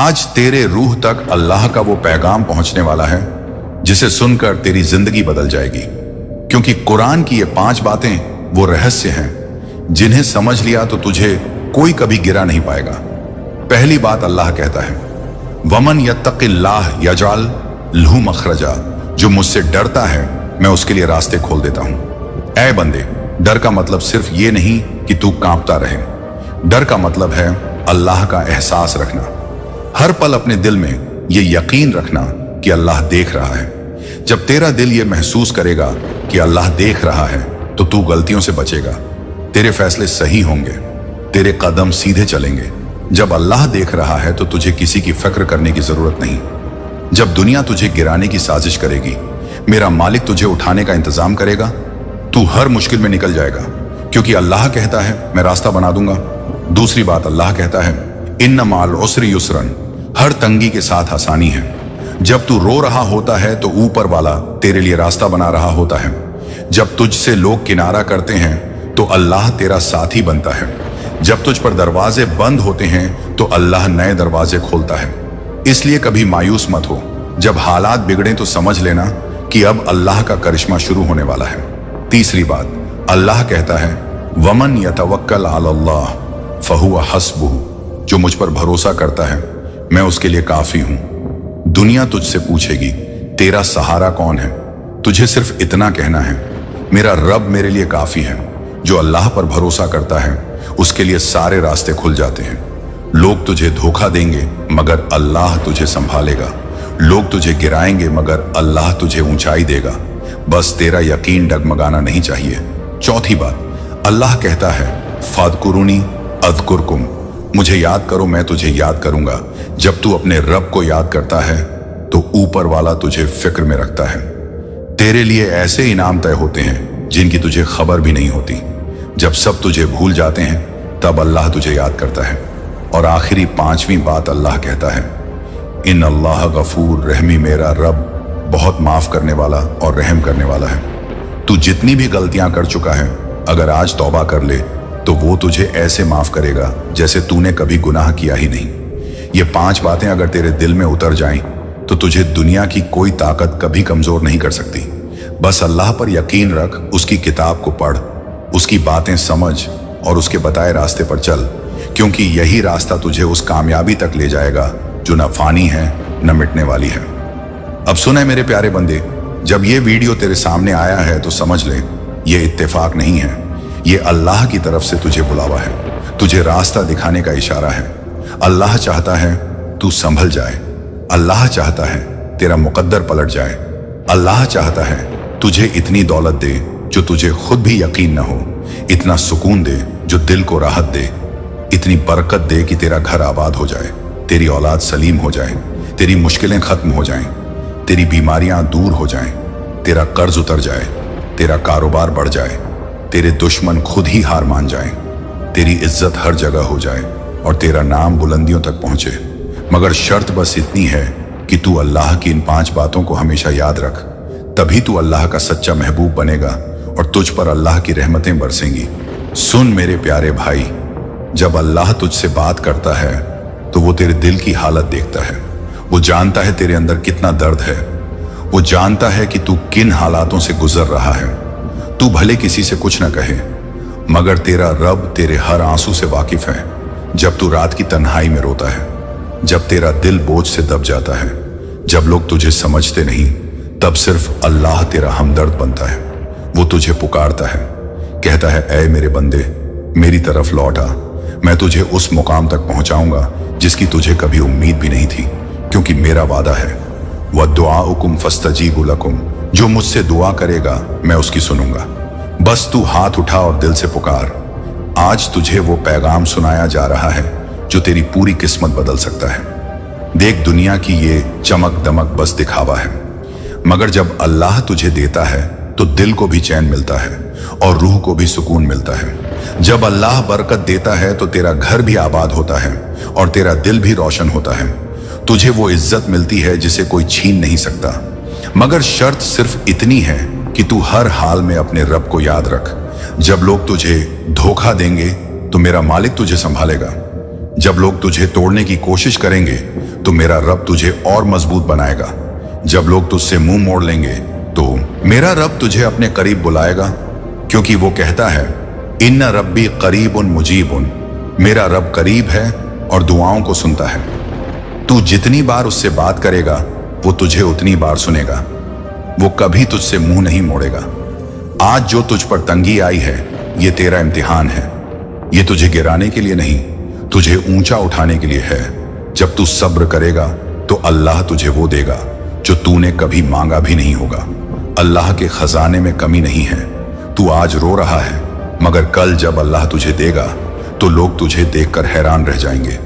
आज तेरे रूह तक अल्लाह का वो पैगाम पहुंचने वाला है जिसे सुनकर तेरी जिंदगी बदल जाएगी, क्योंकि कुरान की ये 5 बातें वो रहस्य हैं जिन्हें समझ लिया तो तुझे कोई कभी गिरा नहीं पाएगा। पहली बात अल्लाह कहता है, वमन यत्तकिल्लाह यजअल लहू मखरजा, जो मुझसे डरता है मैं उसके लिए रास्ते खोल देता हूं। ऐ बंदे, डर का मतलब सिर्फ ये नहीं कि तू कांपता रहे, डर का मतलब है अल्लाह का एहसास रखना। हर पल अपने दिल में ये यकीन रखना कि अल्लाह देख रहा है। जब तेरा दिल ये महसूस करेगा कि अल्लाह देख रहा है तो तू गलतियों से बचेगा, तेरे फैसले सही होंगे, तेरे कदम सीधे चलेंगे। जब अल्लाह देख रहा है तो तुझे किसी की फिक्र करने की जरूरत नहीं। जब दुनिया तुझे गिराने की साजिश करेगी, मेरा मालिक तुझे उठाने का इंतजाम करेगा। तू हर मुश्किल में निकल जाएगा, क्योंकि अल्लाह कहता है मैं रास्ता बना दूंगा। दूसरी बात अल्लाह कहता है, इन्न माल उसरि युसरन, हर तंगी के साथ आसानी है। जब तू रो रहा होता है तो ऊपर वाला तेरे लिए रास्ता बना रहा होता है। जब तुझसे लोग किनारा करते हैं तो अल्लाह तेरा साथी बनता है। जब तुझ पर दरवाजे बंद होते हैं तो अल्लाह नए दरवाजे खोलता है। इसलिए कभी मायूस मत हो। जब हालात बिगड़े तो समझ लेना कि अब अल्लाह का करिश्मा शुरू होने वाला है। तीसरी बात, अल्लाह कहता है, वमन यतवक्कल अलल्लाह फहुवा हस्बुहु, जो मुझ पर भरोसा करता है मैं उसके लिए काफी हूं। दुनिया तुझसे पूछेगी तेरा सहारा कौन है, तुझे सिर्फ इतना कहना है, मेरा रब मेरे लिए काफी है। जो अल्लाह पर भरोसा करता है उसके लिए सारे रास्ते खुल जाते हैं। लोग तुझे धोखा देंगे मगर अल्लाह तुझे संभालेगा। लोग तुझे गिराएंगे मगर अल्लाह तुझे ऊंचाई देगा। बस तेरा यकीन डगमगाना नहीं चाहिए। चौथी बात, अल्लाह कहता है, फादकुरुनी अज़कुरकुम, मुझे याद करो मैं तुझे याद करूंगा। जब तू अपने रब को याद करता है तो ऊपर वाला तुझे फिक्र में रखता है। तेरे लिए ऐसे इनाम तय होते हैं जिनकी तुझे खबर भी नहीं होती। जब सब तुझे भूल जाते हैं तब अल्लाह तुझे याद करता है। और आखिरी 5वीं बात अल्लाह कहता है, इन अल्लाह गफूर रहमी, मेरा रब बहुत माफ करने वाला और रहम करने वाला है। तू जितनी भी गलतियां कर चुका है, अगर आज तौबा कर ले तो वो तुझे ऐसे माफ करेगा जैसे तूने कभी गुनाह किया ही नहीं। ये 5 बातें अगर तेरे दिल में उतर जाएं तो तुझे दुनिया की कोई ताकत कभी कमजोर नहीं कर सकती। बस अल्लाह पर यकीन रख, उसकी किताब को पढ़, उसकी बातें समझ और उसके बताए रास्ते पर चल, क्योंकि यही रास्ता तुझे उस कामयाबी तक ले जाएगा जो न फानी है न मिटने वाली है। अब सुने मेरे प्यारे बंदे, जब ये वीडियो तेरे सामने आया है तो समझ ले ये इत्तेफाक नहीं है, ये अल्लाह की तरफ से तुझे बुलावा है, तुझे रास्ता दिखाने का इशारा है। अल्लाह चाहता है तू संभल जाए, अल्लाह चाहता है तेरा मुकद्दर पलट जाए, अल्लाह चाहता है तुझे इतनी दौलत दे जो तुझे खुद भी यकीन न हो, इतना सुकून दे जो दिल को राहत दे, इतनी बरकत दे कि तेरा घर आबाद हो जाए, तेरी औलाद सलीम हो जाए, तेरी मुश्किलें खत्म हो जाएं, तेरी बीमारियां दूर हो जाएं, तेरा कर्ज उतर जाए, तेरा कारोबार बढ़ जाए, तेरे दुश्मन खुद ही हार मान जाएं, तेरी इज्जत हर जगह हो जाए और तेरा नाम बुलंदियों तक पहुंचे। मगर शर्त बस इतनी है कि तू अल्लाह की इन 5 बातों को हमेशा याद रख, तभी तू अल्लाह का सच्चा महबूब बनेगा और तुझ पर अल्लाह की रहमतें बरसेंगी। सुन मेरे प्यारे भाई, जब अल्लाह तुझसे बात करता है तो वो तेरे दिल की हालत देखता है। वो जानता है तेरे अंदर कितना दर्द है, वो जानता है कि तू किन हालातों से गुजर रहा है। तू भले किसी से कुछ न कहे, मगर तेरा रब तेरे हर आंसू से वाकिफ है। जब तू रात की तन्हाई में रोता है, जब तेरा दिल बोझ से दब जाता है, जब लोग तुझे समझते नहीं, तब सिर्फ अल्लाह तेरा हमदर्द बनता है। वो तुझे पुकारता है, कहता है, ऐ मेरे बंदे, मेरी तरफ लौट आ, मैं तुझे उस मुकाम तक पहुंचाऊंगा जिसकी तुझे कभी उम्मीद भी नहीं थी, क्योंकि मेरा वादा है, वद्दुआउकुम फस्तजीबु लकुम, जो मुझसे दुआ करेगा मैं उसकी सुनूंगा। बस तू हाथ उठा और दिल से पुकार। आज तुझे वो पैगाम सुनाया जा रहा है जो तेरी पूरी किस्मत बदल सकता है। देख, दुनिया की ये चमक दमक बस दिखावा है, मगर जब अल्लाह तुझे देता है तो दिल को भी चैन मिलता है और रूह को भी सुकून मिलता है। जब अल्लाह बरकत देता है तो तेरा घर भी आबाद होता है और तेरा दिल भी रोशन होता है। तुझे वो इज्जत मिलती है जिसे कोई छीन नहीं सकता, मगर शर्त सिर्फ इतनी है कि तू हर हाल में अपने रब को याद रख। जब लोग तुझे धोखा देंगे तो मेरा मालिक तुझे संभालेगा। जब लोग तुझे तोड़ने की कोशिश करेंगे तो मेरा रब तुझे और मजबूत बनाएगा। जब लोग तुझसे मुंह मोड़ लेंगे तो मेरा रब तुझे अपने करीब बुलाएगा, क्योंकि वो कहता है इन्ना रब्बी करीबुन मुजीबुन, मेरा रब करीब है और दुआओं को सुनता है। तू जितनी बार उससे बात करेगा वो तुझे उतनी बार सुनेगा। वो कभी तुझसे मुंह नहीं मोड़ेगा। आज जो तुझ पर तंगी आई है ये तेरा इम्तिहान है। ये तुझे गिराने के लिए नहीं, तुझे ऊंचा उठाने के लिए है। जब तू सब्र करेगा तो अल्लाह तुझे वो देगा जो तूने कभी मांगा भी नहीं होगा। अल्लाह के खजाने में कमी नहीं है। तू आज रो रहा है, मगर कल जब अल्लाह तुझे देगा तो लोग तुझे देखकर हैरान रह जाएंगे,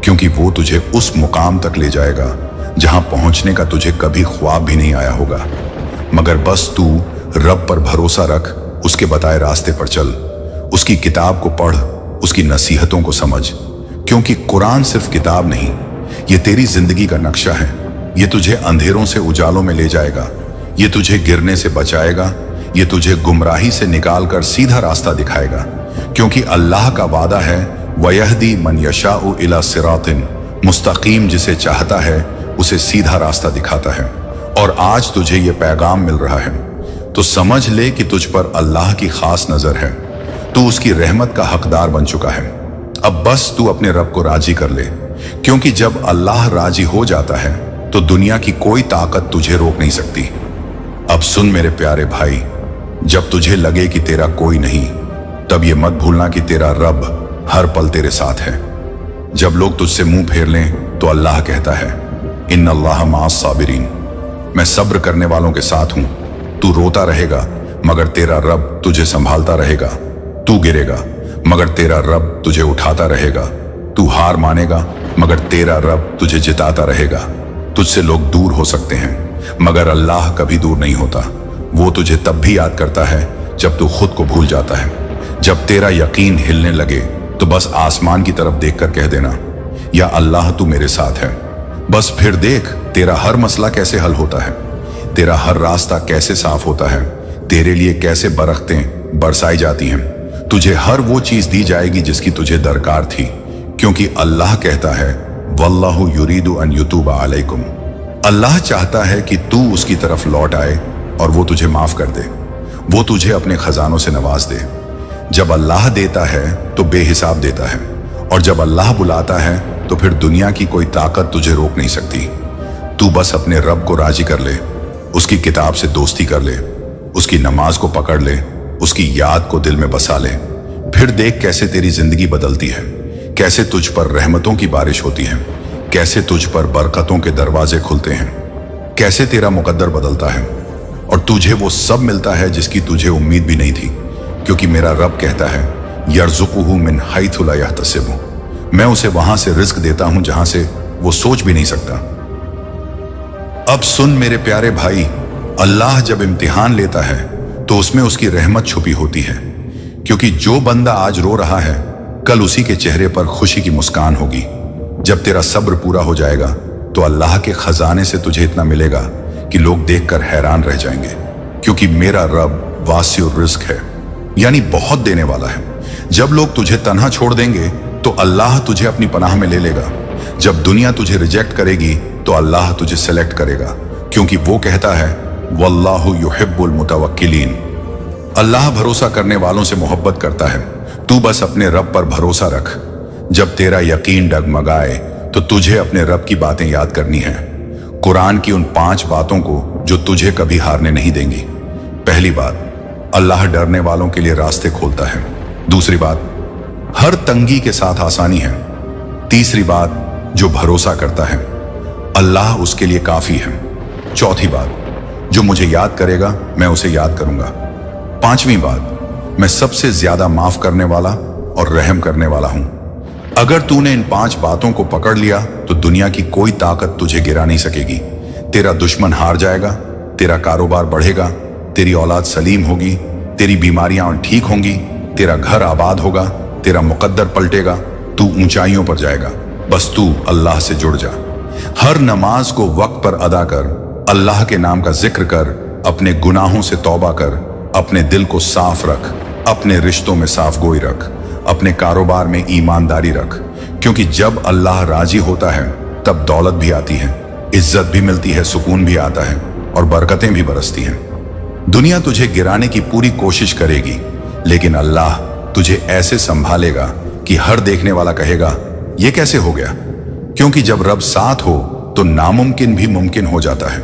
क्योंकि वो तुझे उस मुकाम तक ले जाएगा जहां पहुंचने का तुझे कभी ख्वाब भी नहीं आया होगा। मगर बस तू रब पर भरोसा रख, उसके बताए रास्ते पर चल, उसकी किताब को पढ़, उसकी नसीहतों को समझ, क्योंकि कुरान सिर्फ किताब नहीं, ये तेरी जिंदगी का नक्शा है। ये तुझे अंधेरों से उजालों में ले जाएगा, ये तुझे गिरने से बचाएगा, ये तुझे गुमराही से निकाल कर सीधा रास्ता दिखाएगा, क्योंकि अल्लाह का वादा है वयहदी मन यशाउ इला सिरातिन मुस्तकीम, जिसे चाहता है उसे सीधा रास्ता दिखाता है। और आज तुझे ये पैगाम मिल रहा है तो समझ ले कि तुझ पर अल्लाह की खास नजर है। तू उसकी रहमत का हकदार बन चुका है। अब बस तू अपने रब को राजी कर ले, क्योंकि जब अल्लाह राजी हो जाता है तो दुनिया की कोई ताकत तुझे रोक नहीं सकती। अब सुन मेरे प्यारे भाई, जब तुझे लगे कि तेरा कोई नहीं, तब ये मत भूलना कि तेरा रब हर पल तेरे साथ है। जब लोग तुझसे मुंह फेर लें तो अल्लाह कहता है इन्नल्लाह माअस साबिरीन, मैं सब्र करने वालों के साथ हूं। तू रोता रहेगा मगर तेरा रब तुझे संभालता रहेगा। तू गिरेगा मगर तेरा रब तुझे उठाता रहेगा। तू हार मानेगा मगर तेरा रब तुझे जिताता रहेगा। तुझसे लोग दूर हो सकते हैं मगर अल्लाह कभी दूर नहीं होता। वो तुझे तब भी याद करता है जब तू खुद को भूल जाता है। जब तेरा यकीन हिलने लगे तो बस आसमान की तरफ देखकर कह देना या अल्लाह तू मेरे साथ है। बस फिर देख तेरा हर मसला कैसे हल होता है, तेरा हर रास्ता कैसे साफ होता है, तेरे लिए कैसे बरकतें बरसाई जाती हैं। तुझे हर वो चीज दी जाएगी जिसकी तुझे दरकार थी, क्योंकि अल्लाह कहता है वल्लाहु युरीदु अन युतूबा अलैकुम, अल्लाह चाहता है कि तू उसकी तरफ लौट आए और वो तुझे माफ कर दे, वो तुझे अपने खजानों से नवाज दे। जब अल्लाह देता है तो बेहिसाब देता है, और जब अल्लाह बुलाता है तो फिर दुनिया की कोई ताकत तुझे रोक नहीं सकती। तू बस अपने रब को राजी कर ले, उसकी किताब से दोस्ती कर ले, उसकी नमाज को पकड़ ले, उसकी याद को दिल में बसा ले। फिर देख कैसे तेरी जिंदगी बदलती है, कैसे तुझ पर रहमतों की बारिश होती है, कैसे तुझ पर बरकतों के दरवाजे खुलते हैं, कैसे तेरा मुकद्दर बदलता है और तुझे वो सब मिलता है जिसकी तुझे उम्मीद भी नहीं थी। क्योंकि मेरा रब कहता है यर्ज़ुकुहु मिन हैथु ला यहतसिबु, मैं उसे वहां से रिस्क देता हूं जहां से वो सोच भी नहीं सकता। अब सुन मेरे प्यारे भाई, अल्लाह जब इम्तिहान लेता है तो उसमें उसकी रहमत छुपी होती है, क्योंकि जो बंदा आज रो रहा है कल उसी के चेहरे पर खुशी की मुस्कान होगी। जब तेरा सब्र पूरा हो जाएगा तो अल्लाह के खजाने से तुझे इतना मिलेगा कि लोग देखकर हैरान रह जाएंगे, क्योंकि मेरा रब वासिउर रिज़्क है, यानी बहुत देने वाला है। जब लोग तुझे तन्हा छोड़ देंगे तो अल्लाह तुझे अपनी पनाह में ले लेगा। जब दुनिया तुझे रिजेक्ट करेगी तो अल्लाह तुझे सेलेक्ट करेगा, क्योंकि वो कहता है वल्लाहु युहिब्बुल मुतवक्किलीन, अल्लाह भरोसा करने वालों से मोहब्बत करता है। तू बस अपने रब पर भरोसा रख। जब तेरा यकीन डगमगाए तो तुझे अपने रब की बातें याद करनी है, कुरान की उन 5 बातों को जो तुझे कभी हारने नहीं देंगी। पहली बात, अल्लाह डरने वालों के लिए रास्ते खोलता है। दूसरी बात, हर तंगी के साथ आसानी है। तीसरी बात, जो भरोसा करता है अल्लाह उसके लिए काफी है। चौथी बात, जो मुझे याद करेगा मैं उसे याद करूंगा। पांचवी बात, मैं सबसे ज्यादा माफ करने वाला और रहम करने वाला हूं। अगर तूने इन 5 बातों को पकड़ लिया तो दुनिया की कोई ताकत तुझे गिरा नहीं सकेगी। तेरा दुश्मन हार जाएगा, तेरा कारोबार बढ़ेगा, तेरी औलाद सलीम होगी, तेरी बीमारियां ठीक होंगी, तेरा घर आबाद होगा, तेरा मुकद्दर पलटेगा, तू ऊंचाइयों पर जाएगा। बस तू अल्लाह से जुड़ जा। हर नमाज को वक्त पर अदा कर, अल्लाह के नाम का जिक्र कर, अपने गुनाहों से तौबा कर, अपने दिल को साफ रख, अपने रिश्तों में साफ गोई रख, अपने कारोबार में ईमानदारी रख, क्योंकि जब अल्लाह राजी होता है तब दौलत भी आती है, इज्जत भी मिलती है, सुकून भी आता है और बरकतें भी बरसती हैं। दुनिया तुझे गिराने की पूरी कोशिश करेगी, लेकिन अल्लाह तुझे ऐसे संभालेगा कि हर देखने वाला कहेगा यह कैसे हो गया। क्योंकि जब रब साथ हो तो नामुमकिन भी मुमकिन हो जाता है।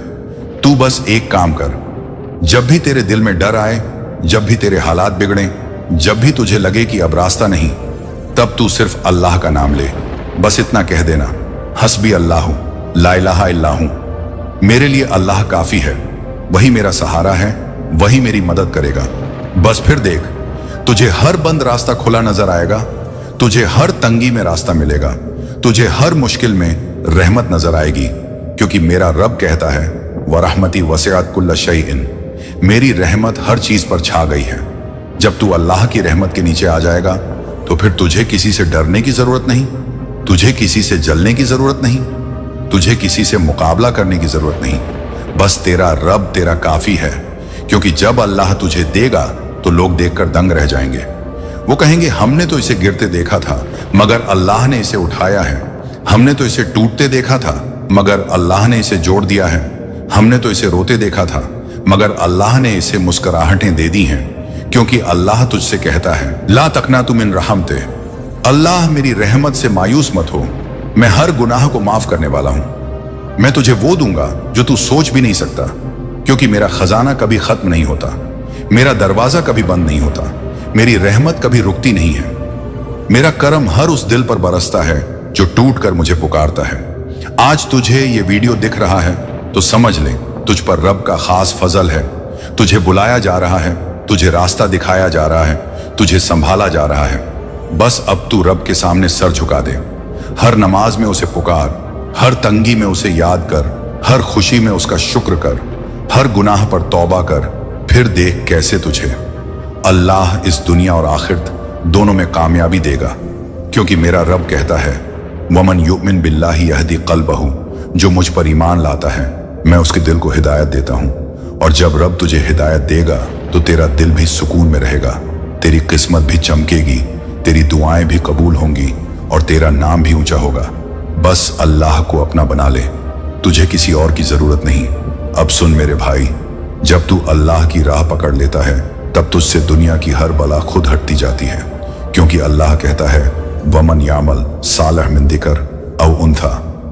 तू बस एक काम कर, जब भी तेरे दिल में डर आए, जब भी तेरे हालात बिगड़े, जब भी तुझे लगे कि अब रास्ता नहीं, तब तू सिर्फ अल्लाह का नाम ले। बस इतना कह देना, हस्बी अल्लाह ला इलाहा इल्ला हूं, मेरे लिए अल्लाह काफी है, वही मेरा सहारा है, वही मेरी मदद करेगा। बस फिर देख, तुझे हर बंद रास्ता खुला नजर आएगा, तुझे हर तंगी में रास्ता मिलेगा, तुझे हर मुश्किल में रहमत नजर आएगी। क्योंकि मेरा रब कहता है वरहमती वसिअत कुल्ल शैइन, मेरी रहमत हर चीज पर छा गई है। जब तू अल्लाह की रहमत के नीचे आ जाएगा तो फिर तुझे किसी से डरने की जरूरत नहीं, तुझे किसी से जलने की जरूरत नहीं, तुझे किसी से मुकाबला करने की जरूरत नहीं। बस तेरा रब तेरा काफी है। क्योंकि जब अल्लाह तुझे देगा तो लोग देखकर दंग रह जाएंगे। वो कहेंगे हमने तो इसे गिरते देखा था मगर अल्लाह ने इसे उठाया है, हमने तो इसे टूटते देखा था मगर अल्लाह ने इसे जोड़ दिया है, हमने तो इसे रोते देखा था मगर अल्लाह ने इसे मुस्कुराहटें दे दी हैं। क्योंकि अल्लाह तुझसे कहता है ला तकनातु मिन रहमते, अल्लाह मेरी रहमत से मायूस मत हो, मैं हर गुनाह को माफ करने वाला हूं, मैं तुझे वो दूंगा जो तू सोच भी नहीं सकता। क्योंकि मेरा खजाना कभी खत्म नहीं होता, मेरा दरवाजा कभी बंद नहीं होता, मेरी रहमत कभी रुकती नहीं है, मेरा करम हर उस दिल पर बरसता है जो टूट कर मुझे पुकारता है। आज तुझे ये वीडियो दिख रहा है तो समझ ले तुझ पर रब का खास फजल है। तुझे बुलाया जा रहा है, तुझे रास्ता दिखाया जा रहा है, तुझे संभाला जा रहा है। बस अब तू रब के सामने सर झुका दे, हर नमाज में उसे पुकार, हर तंगी में उसे याद कर, हर खुशी में उसका शुक्र कर, हर गुनाह पर तौबा कर। फिर देख कैसे तुझे अल्लाह इस दुनिया और आखिरत दोनों में कामयाबी देगा। क्योंकि मेरा रब कहता है वमन युमिन बिल्लाहि यहदी क़ल्बहु, जो मुझ पर ईमान लाता है मैं उसके दिल को हिदायत देता हूँ। और जब रब तुझे हिदायत देगा तो तेरा दिल भी सुकून में रहेगा, तेरी किस्मत भी चमकेगी, तेरी दुआएं भी कबूल होंगी और तेरा नाम भी ऊंचा होगा। बस अल्लाह को अपना बना ले, तुझे किसी और की जरूरत नहीं। अब सुन मेरे भाई, जब तू अल्लाह की राह पकड़ लेता है तब तुझसे दुनिया की हर बला खुद हटती जाती है। क्योंकि अल्लाह कहता है वमन यामल सालह मिन दिकर औ उन्था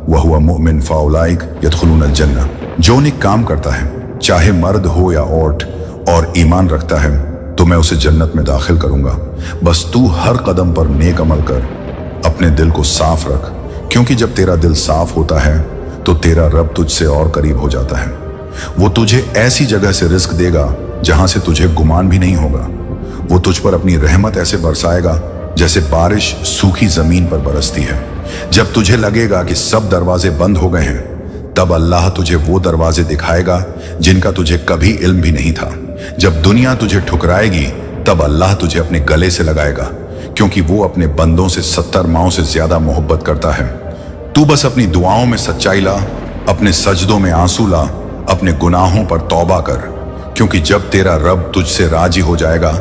वहुवा मुमिन फाउलाइक यदखुलूनल जन्नह, जो नेक काम करता है चाहे मर्द हो या औरत और ईमान रखता है तो मैं उसे जन्नत में दाखिल करूंगा। बस तू हर कदम पर नेक अमल कर, अपने दिल को साफ रख। क्योंकि जब तेरा दिल साफ होता है तो तेरा रब तुझसे और करीब हो जाता है। वो तुझे ऐसी जगह से रिस्क देगा जहां से तुझे गुमान भी नहीं होगा। वो तुझ पर अपनी रहमत ऐसे बरसाएगा जैसे बारिश सूखी जमीन पर बरसती है। जब तुझे लगेगा कि सब दरवाजे बंद हो गए हैं तब अल्लाह तुझे वो दरवाजे दिखाएगा जिनका तुझे कभी इल्म भी नहीं था। जब दुनिया तुझे ठुकराएगी तब अल्लाह तुझे अपने गले से लगाएगा, क्योंकि वो अपने बंदों से 70 माओं से ज्यादा मोहब्बत करता है। तू बस अपनी दुआओं में सच्चाई ला, अपने सजदों में आंसू ला, अपने गुनाहों पर तौबा कर। क्योंकि जब तेरा रब तुझसे राजी हो जाएगा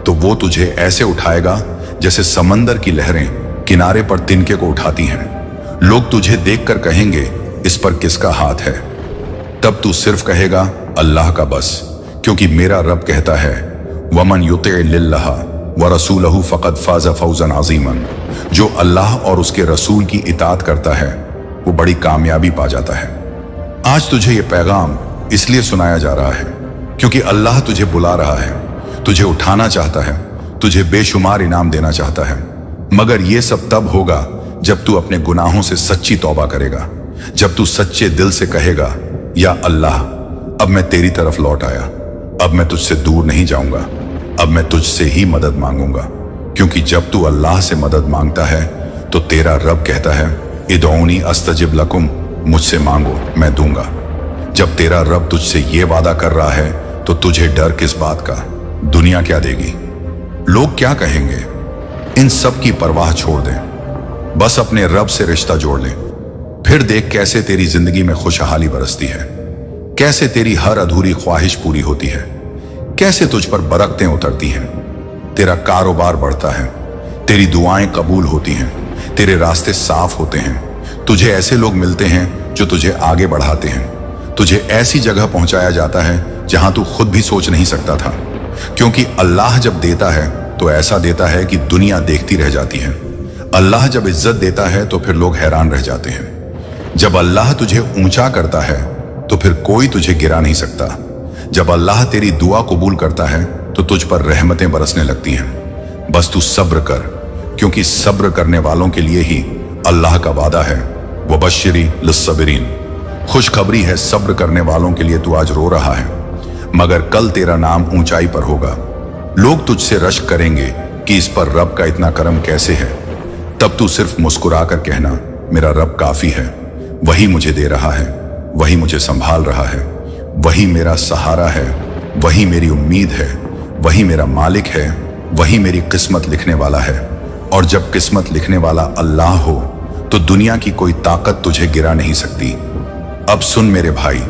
तो वो तुझे ऐसे उठाएगा जैसे समंदर की लहरें किनारे पर तिनके को उठाती हैं। लोग तुझे देखकर कहेंगे इस पर किसका हाथ है? तब तू सिर्फ कहेगा अल्लाह का बस। क्योंकि मेरा रब कहता है वमन युति लिल्लाह व रसूलहु फ़क़द फ़ाज़ फ़ौज़न अज़ीमन, जो अल्लाह और उसके रसूल की इताअत करता है वो बड़ी कामयाबी पा जाता है। आज तुझे ये पैगाम इसलिए सुनाया जा रहा है क्योंकि अल्लाह तुझे बुला रहा है, तुझे उठाना चाहता है, तुझे बेशुमार इनाम देना चाहता है। मगर ये सब तब होगा जब तू अपने गुनाहों से सच्ची तौबा करेगा, जब तू सच्चे दिल से कहेगा या अल्लाह अब मैं तेरी तरफ लौट आया, अब मैं तुझसे दूर नहीं जाऊंगा, अब मैं तुझसे ही मदद मांगूंगा। क्योंकि जब तू अल्लाह से मदद मांगता है तो तेरा रब कहता है इदऊनी अस्तजिब लकुम, मुझसे मांगो मैं दूंगा। जब तेरा रब तुझसे ये वादा कर रहा है तो तुझे डर किस बात का? दुनिया क्या देगी, लोग क्या कहेंगे, इन सब की परवाह छोड़ दे। बस अपने रब से रिश्ता जोड़ ले, फिर देख कैसे तेरी जिंदगी में खुशहाली बरसती है, कैसे तेरी हर अधूरी ख्वाहिश पूरी होती है, कैसे तुझ पर बरकतें उतरती हैं, तेरा कारोबार बढ़ता है, तेरी दुआएं कबूल होती हैं, तेरे रास्ते साफ होते हैं, तुझे ऐसे लोग मिलते हैं जो तुझे आगे बढ़ाते हैं, तुझे ऐसी जगह पहुंचाया जाता है जहां तू खुद भी सोच नहीं सकता था। क्योंकि अल्लाह जब देता है तो ऐसा देता है कि दुनिया देखती रह जाती है। अल्लाह जब इज्जत देता है तो फिर लोग हैरान रह जाते हैं। जब अल्लाह तुझे ऊंचा करता है तो फिर कोई तुझे गिरा नहीं सकता। जब अल्लाह तेरी दुआ कबूल करता है तो तुझ पर रहमतें बरसने लगती हैं। बस तू सब्र कर, क्योंकि सब्र करने वालों के लिए ही अल्लाह का वादा है, वबश्शिरी लिस्सबिरीन। खुशखबरी है सब्र करने वालों के लिए। तू आज रो रहा है, मगर कल तेरा नाम ऊंचाई पर होगा। लोग तुझसे रश्क करेंगे कि इस पर रब का इतना करम कैसे है। तब तू सिर्फ मुस्कुरा कर कहना, मेरा रब काफी है, वही मुझे दे रहा है, वही मुझे संभाल रहा है, वही मेरा सहारा है, वही मेरी उम्मीद है, वही मेरा मालिक है, वही मेरी किस्मत लिखने वाला है। और जब किस्मत लिखने वाला अल्लाह हो तो दुनिया की कोई ताकत तुझे गिरा नहीं सकती। अब सुन मेरे भाई,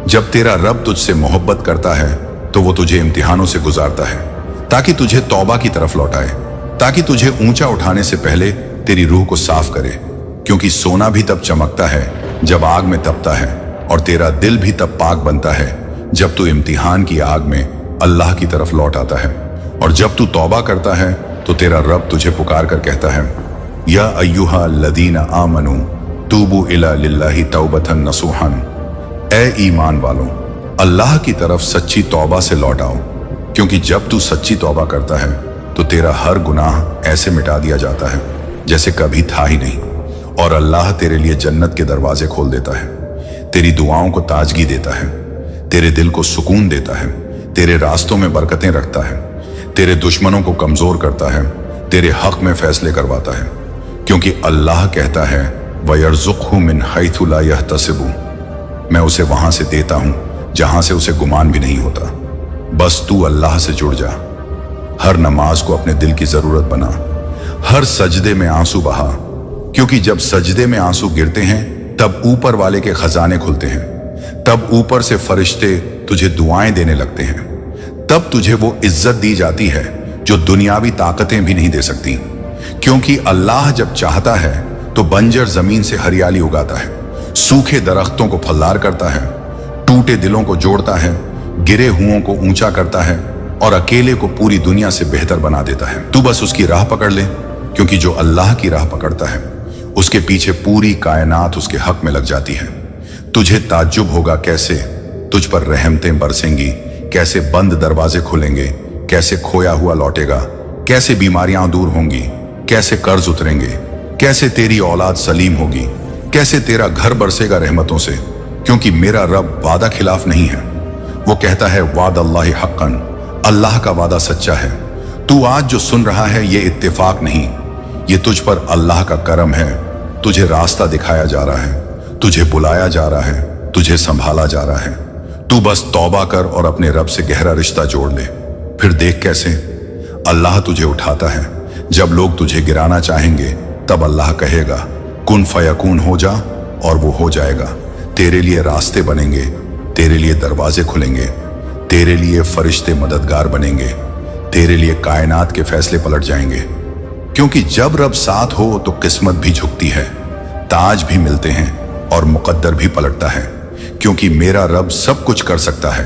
जब तेरा रब तुझसे मोहब्बत करता है तो वो तुझे इम्तिहानों से गुजारता है ताकि तुझे तौबा की तरफ लौटाए, ताकि तुझे ऊंचा उठाने से पहले तेरी रूह को साफ करे। क्योंकि सोना भी तब चमकता है जब आग में तपता है, और तेरा दिल भी तब पाक बनता है जब तू इम्तिहान की आग में अल्लाह की तरफ लौट आता है। और जब तू तौबा करता है तो तेरा रब तुझे पुकार कर कहता है, या अय्युहा लदीना आमनू तूबू इला लिल्लाहि तौबतन नसूहन। ए ईमान वालों, अल्लाह की तरफ सच्ची तौबा से लौट आओ। क्योंकि जब तू सच्ची तौबा करता है तो तेरा हर गुनाह ऐसे मिटा दिया जाता है जैसे कभी था ही नहीं। और अल्लाह तेरे लिए जन्नत के दरवाजे खोल देता है, तेरी दुआओं को ताजगी देता है, तेरे दिल को सुकून देता है, तेरे रास्तों में बरकतें रखता है, तेरे दुश्मनों को कमजोर करता है, तेरे हक में फैसले करवाता है। क्योंकि अल्लाह कहता है, वयर्ज़ुक़हु मिन हैथु ला यहतसिबु, मैं उसे वहां से देता हूं जहां से उसे गुमान भी नहीं होता। बस तू अल्लाह से जुड़ जा, हर नमाज को अपने दिल की जरूरत बना, हर सजदे में आंसू बहा। क्योंकि जब सजदे में आंसू गिरते हैं तब ऊपर वाले के खजाने खुलते हैं, तब ऊपर से फरिश्ते तुझे दुआएं देने लगते हैं, तब तुझे वो इज्जत दी जाती है जो दुनियावी ताकतें भी नहीं दे सकती। क्योंकि अल्लाह जब चाहता है तो बंजर जमीन से हरियाली उगाता है, सूखे दरख्तों को फलदार करता है, टूटे दिलों को जोड़ता है, गिरे हुओं को ऊंचा करता है, और अकेले को पूरी दुनिया से बेहतर बना देता है। तू बस उसकी राह पकड़ ले, क्योंकि जो अल्लाह की राह पकड़ता है उसके पीछे पूरी कायनात उसके हक में लग जाती है। तुझे ताज्जुब होगा कैसे तुझ पर रहमतें बरसेंगी, कैसे बंद दरवाजे खुलेंगे, कैसे खोया हुआ लौटेगा, कैसे बीमारियां दूर होंगी, कैसे कर्ज उतरेंगे, कैसे तेरी औलाद सलीम होगी, कैसे तेरा घर बरसेगा रहमतों से। क्योंकि मेरा रब वादा खिलाफ नहीं है, वो कहता है वाद अल्लाह हक्कन, अल्लाह का वादा सच्चा है। तू आज जो सुन रहा है ये इत्तेफाक नहीं, ये तुझ पर अल्लाह का करम है। तुझे रास्ता दिखाया जा रहा है, तुझे बुलाया जा रहा है, तुझे संभाला जा रहा है। तू बस तौबा कर और अपने रब से गहरा रिश्ता जोड़ ले, फिर देख कैसे अल्लाह तुझे उठाता है। जब लोग तुझे गिराना चाहेंगे तब अल्लाह कहेगा कुन फयकून हो जा, और वो हो जाएगा। तेरे लिए रास्ते बनेंगे, तेरे लिए दरवाजे खुलेंगे, तेरे लिए फरिश्ते मददगार बनेंगे, तेरे लिए कायनात के फैसले पलट जाएंगे। क्योंकि जब रब साथ हो तो किस्मत भी झुकती है, ताज भी मिलते हैं और मुकद्दर भी पलटता है। क्योंकि मेरा रब सब कुछ कर सकता है,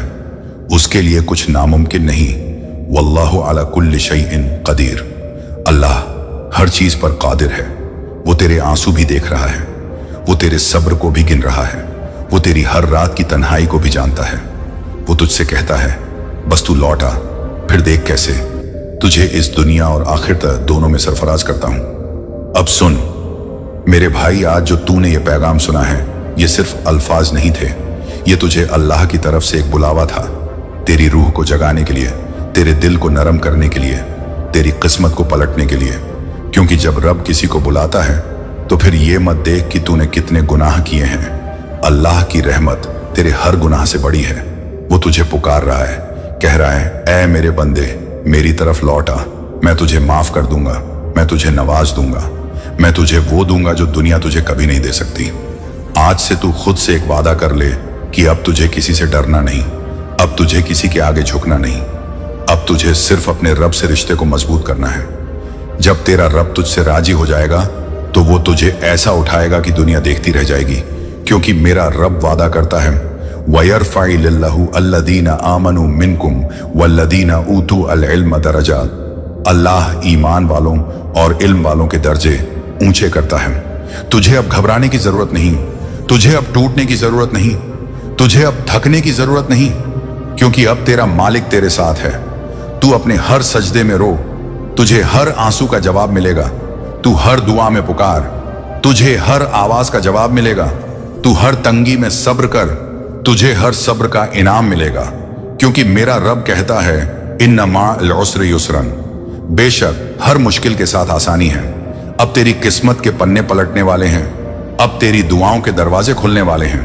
उसके लिए कुछ नामुमकिन नहीं। वल्लाहु अला कुल्लि शैइन कदीर, अल्लाह हर चीज पर कादिर है। वो तेरे आंसू भी देख रहा है, वो तेरे सब्र को भी गिन रहा है, वो तेरी हर रात की तन्हाई को भी जानता है। वो तुझसे कहता है बस तू लौट आ, फिर देख कैसे तुझे इस दुनिया और आखिरत दोनों में सरफराज करता हूं। अब सुन मेरे भाई, आज जो तूने ये पैगाम सुना है ये सिर्फ अल्फाज नहीं थे, ये तुझे अल्लाह की तरफ से एक बुलावा था, तेरी रूह को जगाने के लिए, तेरे दिल को नरम करने के लिए, तेरी किस्मत को पलटने के लिए। क्योंकि जब रब किसी को बुलाता है तो फिर ये मत देख कि तूने कितने गुनाह किए हैं, अल्लाह की रहमत तेरे हर गुनाह से बड़ी है। वो तुझे पुकार रहा है, कह रहा है ऐ मेरे बंदे मेरी तरफ लौट आ, मैं तुझे माफ कर दूंगा, मैं तुझे नवाज दूंगा, मैं तुझे वो दूंगा जो दुनिया तुझे कभी नहीं दे सकती। आज से तू खुद से एक वादा कर ले कि अब तुझे किसी से डरना नहीं, अब तुझे किसी के आगे झुकना नहीं, अब तुझे सिर्फ अपने रब से रिश्ते को मजबूत करना है। जब तेरा रब तुझसे राजी हो जाएगा तो वो तुझे ऐसा उठाएगा कि दुनिया देखती रह जाएगी, क्योंकि मेरा रब वादा करता है वयरफ़इलिल्लाहु अल्लज़ीना आमनू मिनकुम वल्लज़ीना ऊतू अल इल्म दरजात। अल्लाह ईमान वालों और इल्म वालों के दर्जे ऊंचे करता है। तुझे अब घबराने की जरूरत नहीं, तुझे अब टूटने की जरूरत नहीं, तुझे अब थकने की जरूरत नहीं, क्योंकि अब तेरा मालिक तेरे साथ है। तू अपने हर सजदे में रो, तुझे हर आंसू का जवाब मिलेगा। तू हर दुआ में पुकार, तुझे हर आवाज का जवाब मिलेगा। तू हर तंगी में सब्र कर, तुझे हर सब्र का इनाम मिलेगा, क्योंकि मेरा रब कहता है इन्ना मअल उसरि युसरन। बेशक हर मुश्किल के साथ आसानी है। अब तेरी किस्मत के पन्ने पलटने वाले हैं, अब तेरी दुआओं के दरवाजे खुलने वाले हैं,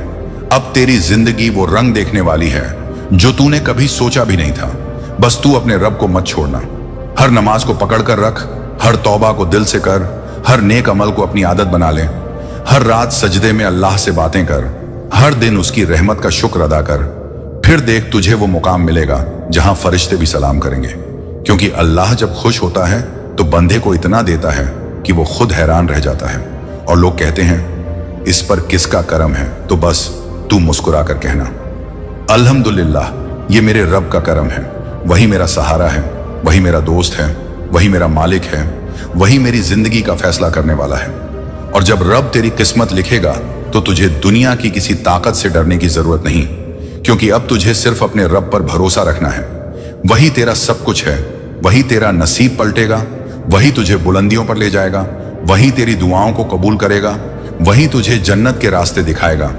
अब तेरी जिंदगी वो रंग देखने वाली है जो तूने कभी सोचा भी नहीं था। बस तू अपने रब को मत छोड़ना। हर नमाज को पकड़ कर रख, हर तौबा को दिल से कर, हर नेक अमल को अपनी आदत बना ले, हर रात सजदे में अल्लाह से बातें कर, हर दिन उसकी रहमत का शुक्र अदा कर। फिर देख तुझे वो मुकाम मिलेगा जहां फरिश्ते भी सलाम करेंगे, क्योंकि अल्लाह जब खुश होता है तो बंदे को इतना देता है कि वो खुद हैरान रह जाता है। और लोग कहते हैं इस पर किसका करम है, तो बस तू मुस्कुरा कर कहना अल्हम्दुलिल्लाह, ये मेरे रब का करम है। वही मेरा सहारा है, वही मेरा दोस्त है, वही मेरा मालिक है, वही मेरी जिंदगी का फैसला करने वाला है। और जब रब तेरी किस्मत लिखेगा तो तुझे दुनिया की किसी ताकत से डरने की जरूरत नहीं, क्योंकि अब तुझे सिर्फ अपने रब पर भरोसा रखना है। वही तेरा सब कुछ है, वही तेरा नसीब पलटेगा, वही तुझे बुलंदियों पर ले जाएगा, वही तेरी दुआओं को कबूल करेगा, वही तुझे जन्नत के रास्ते दिखाएगा,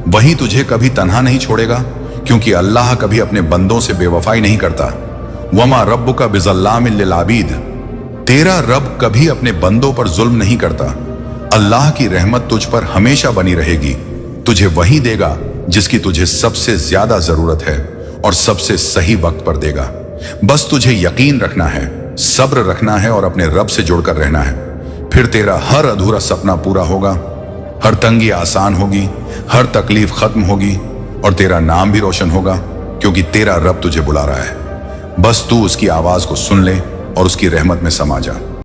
वही तुझे कभी तन्हा नहीं छोड़ेगा, क्योंकि अल्लाह कभी अपने बंदों से बेवफाई नहीं करता। वमा रब्बुका बिज़ल्लामिल लिल आबीद, तेरा रब कभी अपने बंदों पर जुल्म नहीं करता। अल्लाह की रहमत तुझ पर हमेशा बनी रहेगी। तुझे वही देगा जिसकी तुझे सबसे ज्यादा जरूरत है और सबसे सही वक्त पर देगा। बस तुझे यकीन रखना है, सब्र रखना है और अपने रब से जुड़कर रहना है। फिर तेरा हर अधूरा सपना पूरा होगा, हर तंगी आसान होगी, हर तकलीफ खत्म होगी और तेरा नाम भी रोशन होगा, क्योंकि तेरा रब तुझे बुला रहा है। बस तू उसकी आवाज को सुन ले और उसकी रहमत में समा जा।